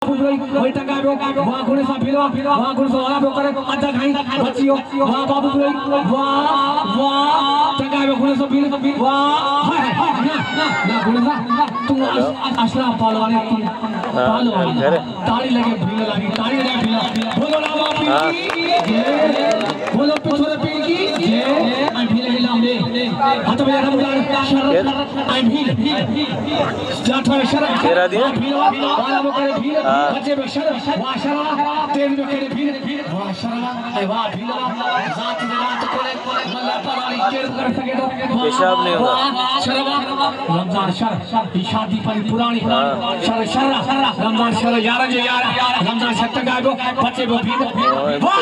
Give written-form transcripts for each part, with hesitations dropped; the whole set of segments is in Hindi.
बाबू वही टका वहाँ घोड़े सा फिरो वहाँ घोड़े सा वाला करे अच्छा खाई बच्चियों वहाँ बाबू वाह वाह टका घोड़े सा फिर वाह ना घोड़े सा तुम असला पालवाने तुम पालवाने ताली लगे भीड़ लगी ताली लगे भीड़ बोलो ना बाबू बोलो पिछोरे पीर की मैं भीड़ लामले हाथ में रमजान शरत आई भीड़ जाठवा शरत तेरा दिया वाला वो करे भीड़ बच्चे में शरत वाह शरत तेल में करे भीड़ वाह शरत आई वाह भीड़ जात जनात कोले मल्ला पराली केर कर सके तो पेशाब नहीं होगा शरत रमजान शरत ये शादी पर पुरानी शरत शरत रमजान शरत यार जो यार रमजान शरत गायबो बच्चे में भीड़ वाह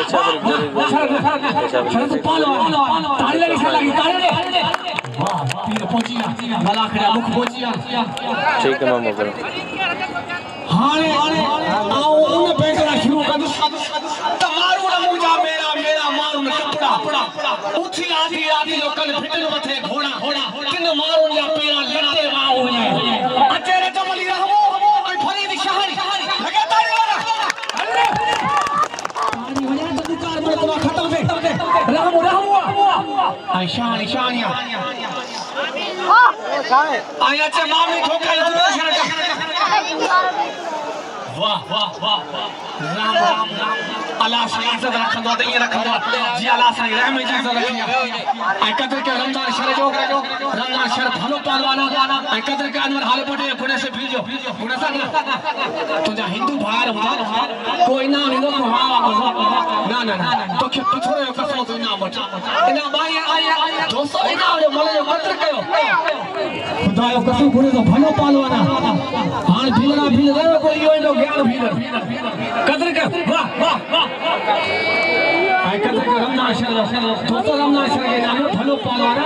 शरत पालो ताली लगी ताली लगी वाह पीर पहुंचिया भला खड़ा मुख पहुंचिया ठीक है मामा करो हाने आओ उन बेगरा शुरू कर तमारू ना मुजा मेरा मारू ना कपड़ा उठी आधी लोकल फिटन मथे घोड़ा किन मारू या पेरा लड़ते वाओ ने अचेरे जमली रहमो और फरीद शहर लगातार ताली हो जाए तो दुकान में तो खत्म से रहमो आई शानिया आया चे मामी ठोका वाह राम अल्लाह से इज्जत रखंदो त ये रखंदो जी अल्लाह से रहम इज्जत रखिया आई कदर के रमजान शर जो रमजान शर भलो पालवाना आई कदर के अनवर हाल पड़े पुणे से भेजो पुणे सा तुझा हिंदू भार हुआ कोई ना नहीं तो हां ना तो के पिछोरे कसो तो ना मत इना भाई आया दोस्तों इना मले मंत्र कयो खुदायो कसम पुणे तो भलो पालवाना हां भीड़ रे कोई यो नो ज्ञान भीड़ कदर के वाह आई कदर के रमजान शर दोस्तों रमजान शर के नाम भलो पालवाना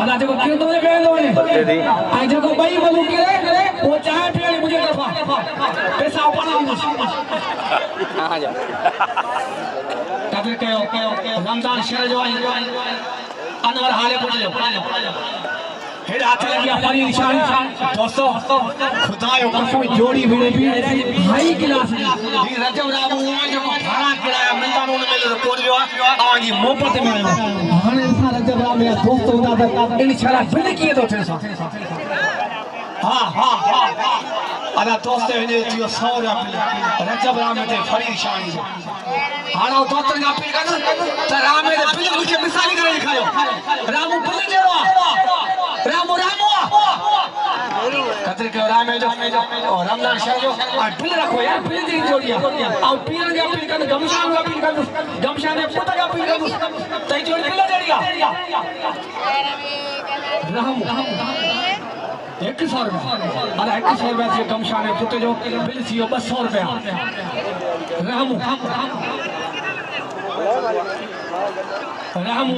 अदा जो क्यों तुमने कहलो ने आई जो भाई बोलू के वो चाय पिए मुझे तरफा पैसा ऊपर ना हां जा कदर के रमजान शर जो अनवर हाले पड़े हेड हाथ लगिया परी निशान दोस्तों खुदायो कसम जोड़ी भिड़े भी हाई क्लास दी रजब रामू जो भाड़ा किराया मैदानों में ले कोड जो आवांगी मोहब्बत में हाने सा रजब राम या दोस्तों दादा इन छरा बिल किए तो थे हां अदा दोस्तों ने जो 100 रुपया रजब राम ते फरी निशान हाना दोस्तन का पी कर त राम ने बिल के मिसाल करे दिखायो रामू बिल जेरो रामू कदर के राम जो और रमजान शर जो बिल रखो यार बिल दी जोड़िया और पीर के अपील कर गमशान का अपील कर गमशान ने पुता का अपील कर तई जोड़ बिल जोड़िया रामू 100 रुपया अरे 100 रुपया से गमशान ने पुते जो बिल थियो 200 रुपया रामू रामू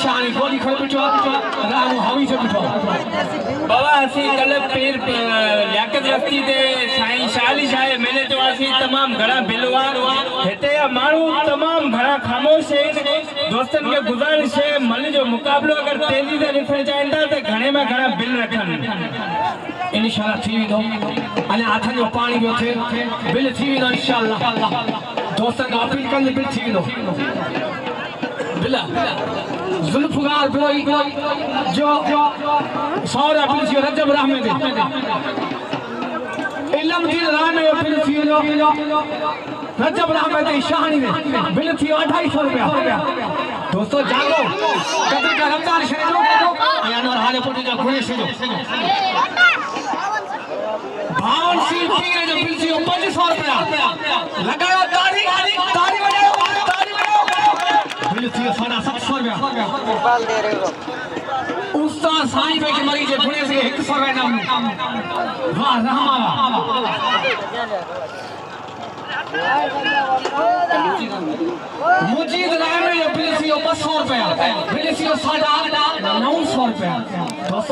शानी गोली खड़े बिठो रामू हवी से बिठो बाबा असी कल पीर लियाकत रस्ती ते साईं शाली शाह मेले तो असी तमाम घड़ा बिलवा हेते मानू तमाम घड़ा खामोश है दोस्तन के गुजारिश है मन जो मुकाबलो अगर तेजी से निफड़ चाहंदा ते घणे में घड़ा बिल रखन इंशाल्लाह थी दो अने हाथन जो पानी जो थे बिल थी दो इंशाल्लाह दोस्तन का अपील कर बिल थी दो बिला जुल्फगार बिलोई जो 100 रुपया थी रजब रहमे दे इलम दी राम में बिल थी रजब रहमे दे शाहनी में बिल थी 250 रुपया दोस्तों जागो कदर का रमजान शरीफ यानोर हाले पोटी का गुणे से जो भावन सी पीर जो बिल थी 2500 रुपया लगाया तारी बजाओ बिल थी 750 रुपया पाल दे रहे हो उस्ताद साईं पे के मरीज गुणे से 100 रुपया नाम वाह रहमा मुजीद राम ने बिल थी 200 रुपया बिल थी 900 रुपया